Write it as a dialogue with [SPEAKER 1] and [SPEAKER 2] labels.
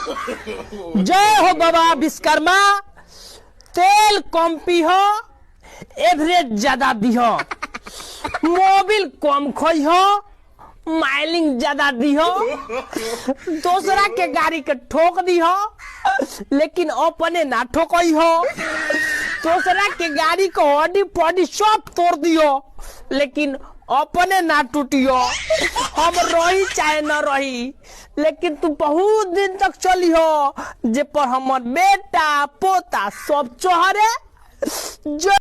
[SPEAKER 1] जय हो बाबा विश्वकर्मा। तेल कम पीहो, एवरेज ज्यादा दिहो, मोबिल कम खोइहो, माइलिंग ज्यादा दिहो, दूसरा के गाड़ी के ठोक दिहो लेकिन अपने ना ठोकइहो, दूसरा के गाड़ी को हड्डी पड्डी सब तोड़ दियो लेकिन अपने ना टूटियो। हम रही चाहे न रही लेकिन तू बहुत दिन तक चली हो जे पर हमर बेटा पोता सब चोहरे।